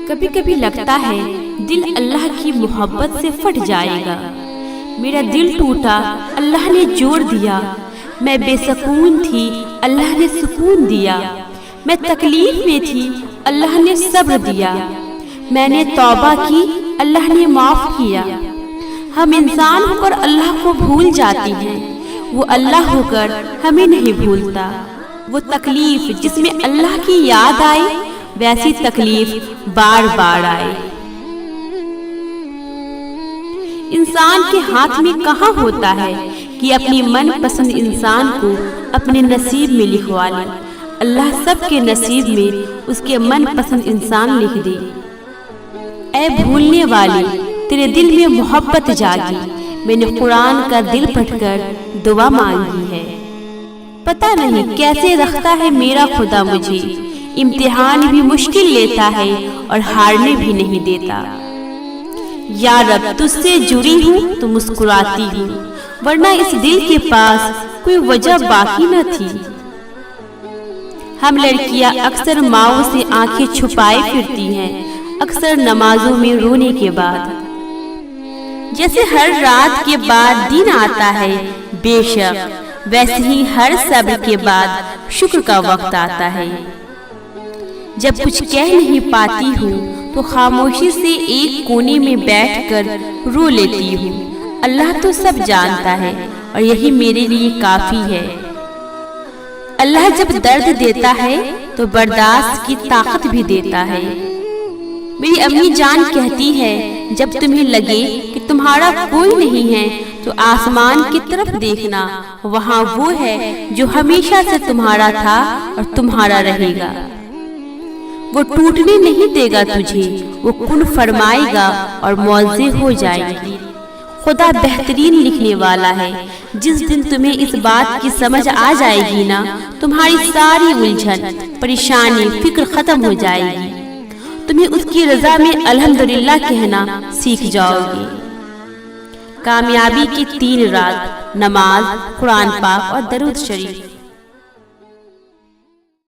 کبھی کبھی لگتا ہے دل اللہ کی محبت سے پھٹ جائے گا۔ میرا دل ٹوٹا، اللہ نے جوڑ دیا۔ میں بے سکون تھی، اللہ نے سکون دیا۔ میں تکلیف میں تھی، اللہ نے صبر دیا۔ میں نے توبہ کی، اللہ نے معاف کیا۔ ہم انسان ہو کر اللہ کو بھول جاتے ہیں، وہ اللہ ہو کر ہمیں نہیں بھولتا۔ وہ تکلیف جس میں اللہ کی یاد آئے، ویسی تکلیف بار بار آئے۔ انسان کے ہاتھ میں کہاں ہوتا ہے کہ اپنی من پسند انسان کو اپنے نصیب میں لکھوا لے۔ اللہ سب کے نصیب میں اس کے من پسند انسان لکھ دے۔ اے بھولنے والی، تیرے دل میں محبت جاگی، میں نے قرآن کا دل پڑھ کر دعا مانگی ہے۔ پتہ نہیں کیسے رکھتا ہے میرا خدا مجھے، امتحان بھی مشکل لیتا ہے اور ہارنے بھی نہیں دیتا۔ یا رب، تجھ سے جڑی ہوں تو مسکراتی ہوں، ورنہ اس دل کے پاس کوئی وجہ باقی نہ تھی۔ ہم لڑکیاں اکثر ماؤں سے آنکھیں چھپائے پھرتی ہیں، اکثر نمازوں میں رونے کے بعد۔ جیسے ہر رات کے بعد دن آتا ہے بے شک، ویسے ہی ہر صبر کے بعد شکر کا وقت آتا ہے۔ جب کچھ کہہ نہیں پاتی ہوں تو خاموشی سے ایک کونے میں بیٹھ کر رو لیتی ہوں۔ اللہ تو سب جانتا ہے اور یہی میرے لیے کافی ہے۔ اللہ جب درد دیتا ہے تو برداشت کی طاقت بھی دیتا ہے۔ میری امی جان کہتی ہے، جب تمہیں لگے کہ تمہارا کوئی نہیں ہے تو آسمان کی طرف دیکھنا، وہاں وہ ہے جو ہمیشہ سے تمہارا تھا اور تمہارا رہے گا۔ وہ ٹوٹنے نہیں دے گا تجھے، وہ کن فرمائے گا اور موزے ہو جائے گی۔ خدا بہترین لکھنے والا ہے۔ جس دن تمہیں اس بات کی سمجھ آ جائے گی نا، تمہاری ساری الجھن، پریشانی، فکر ختم ہو جائے گی۔ تمہیں اس کی رضا میں الحمدللہ کہنا سیکھ جاؤ گے۔ کامیابی کی 3 راز: نماز، قرآن پاک اور درود شریف۔